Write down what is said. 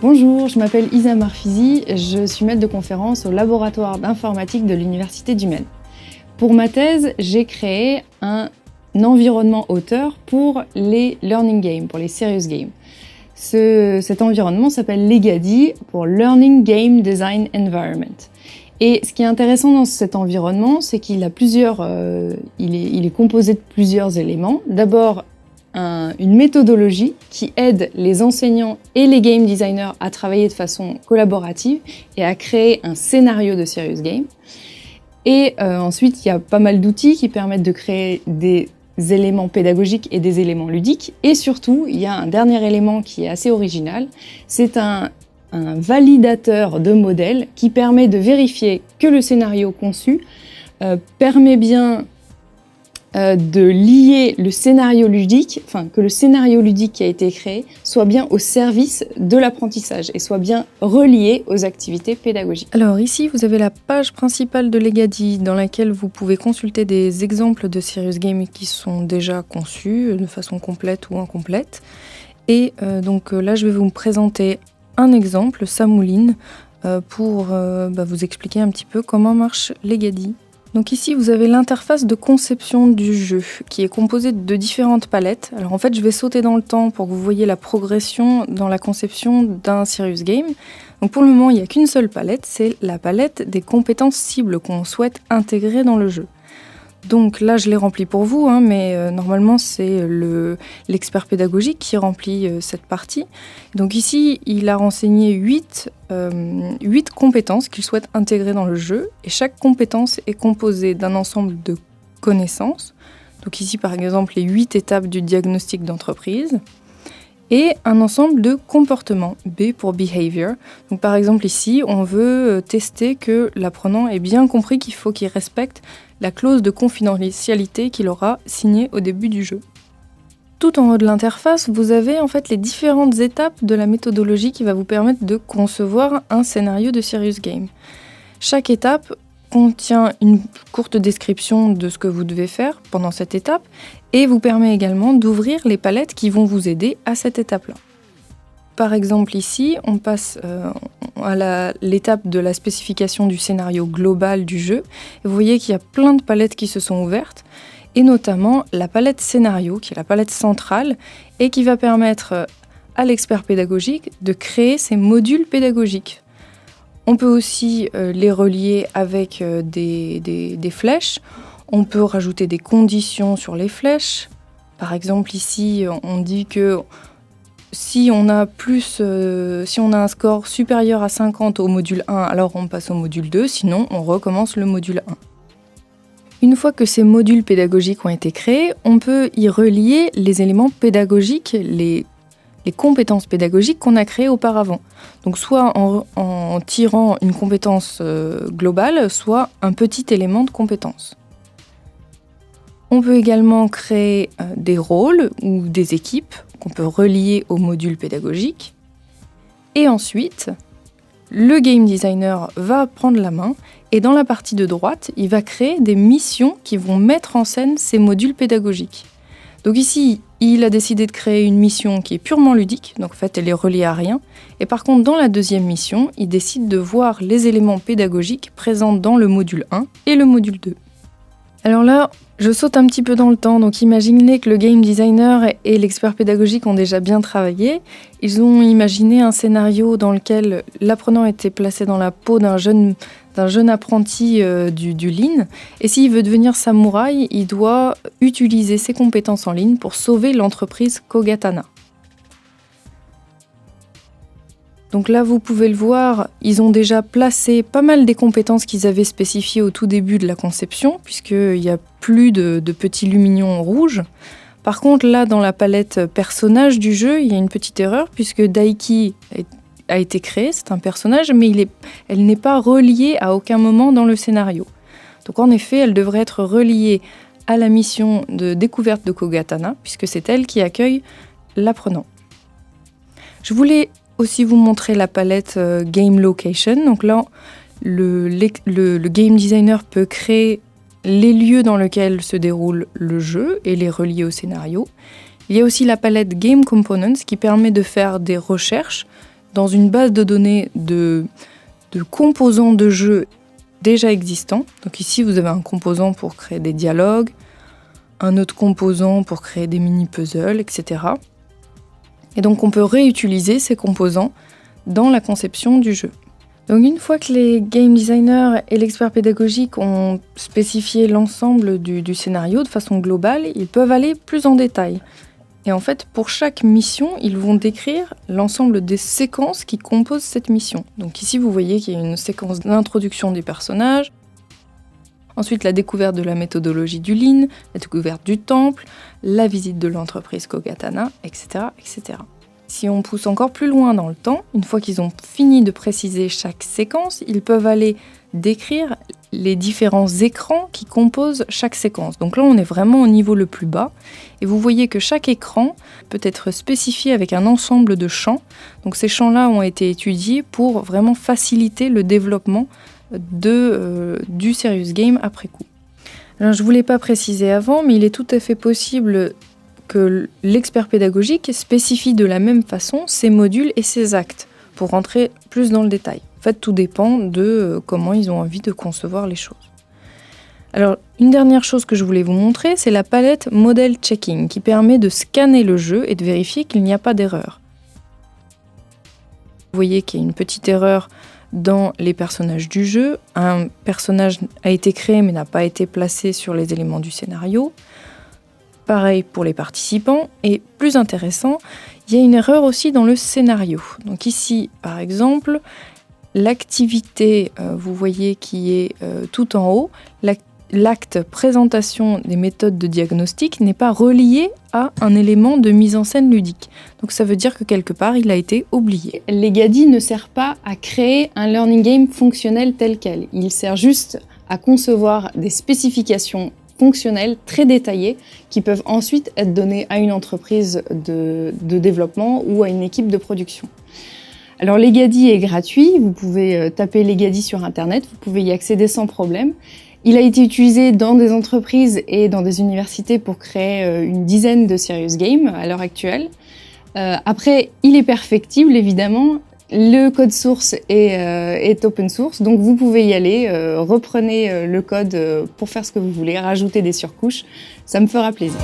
Bonjour, je m'appelle Isa Marfizi, je suis maître de conférence au laboratoire d'informatique de l'Université du Maine. Pour ma thèse, j'ai créé un environnement auteur pour les learning games, pour les serious games. Cet environnement s'appelle Legadi pour Learning Game Design Environment. Et ce qui est intéressant dans cet environnement, c'est qu'il a il est composé de plusieurs éléments. D'abord, une méthodologie qui aide les enseignants et les game designers à travailler de façon collaborative et à créer un scénario de serious game. Et ensuite, il y a pas mal d'outils qui permettent de créer des éléments pédagogiques et des éléments ludiques. Et surtout, il y a un dernier élément qui est assez original, c'est un validateur de modèles qui permet de vérifier que le scénario conçu permet bien de lier le scénario ludique, que le scénario ludique qui a été créé soit bien au service de l'apprentissage et soit bien relié aux activités pédagogiques. Alors ici, vous avez la page principale de Legadi dans laquelle vous pouvez consulter des exemples de serious games qui sont déjà conçus de façon complète ou incomplète. Et donc là, je vais vous présenter un exemple, Samouline, pour vous expliquer un petit peu comment marche Legadi. Donc ici, vous avez l'interface de conception du jeu qui est composée de différentes palettes. Alors en fait, je vais sauter dans le temps pour que vous voyez la progression dans la conception d'un serious game. Donc pour le moment, il n'y a qu'une seule palette, c'est la palette des compétences cibles qu'on souhaite intégrer dans le jeu. Donc là, je l'ai rempli pour vous, mais normalement, c'est l'expert pédagogique qui remplit cette partie. Donc ici, il a renseigné 8 compétences qu'il souhaite intégrer dans le jeu. Et chaque compétence est composée d'un ensemble de connaissances. Donc ici, par exemple, les 8 étapes du diagnostic d'entreprise. Et un ensemble de comportements, B pour behavior. Donc par exemple ici, on veut tester que l'apprenant ait bien compris qu'il faut qu'il respecte la clause de confidentialité qu'il aura signée au début du jeu. Tout en haut de l'interface, vous avez en fait les différentes étapes de la méthodologie qui va vous permettre de concevoir un scénario de serious game. Chaque étape contient une courte description de ce que vous devez faire pendant cette étape et vous permet également d'ouvrir les palettes qui vont vous aider à cette étape-là. Par exemple ici, on passe à l'étape de la spécification du scénario global du jeu. Et vous voyez qu'il y a plein de palettes qui se sont ouvertes, et notamment la palette scénario, qui est la palette centrale, et qui va permettre à l'expert pédagogique de créer ses modules pédagogiques. On peut aussi les relier avec des flèches. On peut rajouter des conditions sur les flèches. Par exemple ici, on dit que si on a un score supérieur à 50 au module 1, alors on passe au module 2, sinon on recommence le module 1. Une fois que ces modules pédagogiques ont été créés, on peut y relier les éléments pédagogiques, les compétences pédagogiques qu'on a créées auparavant. Donc soit en tirant une compétence globale, soit un petit élément de compétence. On peut également créer des rôles ou des équipes qu'on peut relier au module pédagogique. Et ensuite, le game designer va prendre la main et dans la partie de droite, il va créer des missions qui vont mettre en scène ces modules pédagogiques. Donc ici, il a décidé de créer une mission qui est purement ludique, donc en fait elle est reliée à rien. Et par contre, dans la deuxième mission, il décide de voir les éléments pédagogiques présents dans le module 1 et le module 2. Alors là, je saute un petit peu dans le temps, donc imaginez que le game designer et l'expert pédagogique ont déjà bien travaillé. Ils ont imaginé un scénario dans lequel l'apprenant était placé dans la peau d'un jeune apprenti du Lean. Et s'il veut devenir samouraï, il doit utiliser ses compétences en Lean pour sauver l'entreprise Kogatana. Donc là, vous pouvez le voir, ils ont déjà placé pas mal des compétences qu'ils avaient spécifiées au tout début de la conception, puisqu'il n'y a plus de petits lumignons rouges. Par contre, là, dans la palette personnage du jeu, il y a une petite erreur, puisque Daiki a été créée, c'est un personnage, mais elle n'est pas reliée à aucun moment dans le scénario. Donc en effet, elle devrait être reliée à la mission de découverte de Kogatana, puisque c'est elle qui accueille l'apprenant. Je voulais aussi vous montrer la palette Game Location. Donc là, le game designer peut créer les lieux dans lesquels se déroule le jeu et les relier au scénario. Il y a aussi la palette Game Components qui permet de faire des recherches dans une base de données de composants de jeux déjà existants. Donc ici, vous avez un composant pour créer des dialogues, un autre composant pour créer des mini-puzzles, etc. Et donc on peut réutiliser ces composants dans la conception du jeu. Donc une fois que les game designers et l'expert pédagogique ont spécifié l'ensemble du scénario de façon globale, ils peuvent aller plus en détail. Et en fait, pour chaque mission, ils vont décrire l'ensemble des séquences qui composent cette mission. Donc ici, vous voyez qu'il y a une séquence d'introduction des personnages, ensuite la découverte de la méthodologie du Lean, la découverte du temple, la visite de l'entreprise Kogatana, etc., etc. Si on pousse encore plus loin dans le temps, une fois qu'ils ont fini de préciser chaque séquence, ils peuvent aller décrire les différents écrans qui composent chaque séquence. Donc là, on est vraiment au niveau le plus bas. Et vous voyez que chaque écran peut être spécifié avec un ensemble de champs. Donc ces champs-là ont été étudiés pour vraiment faciliter le développement du serious game après coup. Alors, je ne vous l'ai pas précisé avant, mais il est tout à fait possible que l'expert pédagogique spécifie de la même façon ses modules et ses actes, pour rentrer plus dans le détail. En fait, tout dépend de comment ils ont envie de concevoir les choses. Alors, une dernière chose que je voulais vous montrer, c'est la palette Model Checking, qui permet de scanner le jeu et de vérifier qu'il n'y a pas d'erreur. Vous voyez qu'il y a une petite erreur dans les personnages du jeu. Un personnage a été créé mais n'a pas été placé sur les éléments du scénario. Pareil pour les participants, et plus intéressant, il y a une erreur aussi dans le scénario. Donc ici, par exemple, l'activité, vous voyez qui est tout en haut, l'acte présentation des méthodes de diagnostic n'est pas relié à un élément de mise en scène ludique. Donc ça veut dire que quelque part, il a été oublié. Legadi ne sert pas à créer un learning game fonctionnel tel quel. Il sert juste à concevoir des spécifications fonctionnelles très détaillées qui peuvent ensuite être données à une entreprise de développement ou à une équipe de production. Alors Legadi est gratuit, vous pouvez taper Legadi sur internet, vous pouvez y accéder sans problème. Il a été utilisé dans des entreprises et dans des universités pour créer une dizaine de serious games à l'heure actuelle. Après, il est perfectible évidemment. Le code source est open source, donc vous pouvez y aller, reprenez le code pour faire ce que vous voulez, rajouter des surcouches, ça me fera plaisir.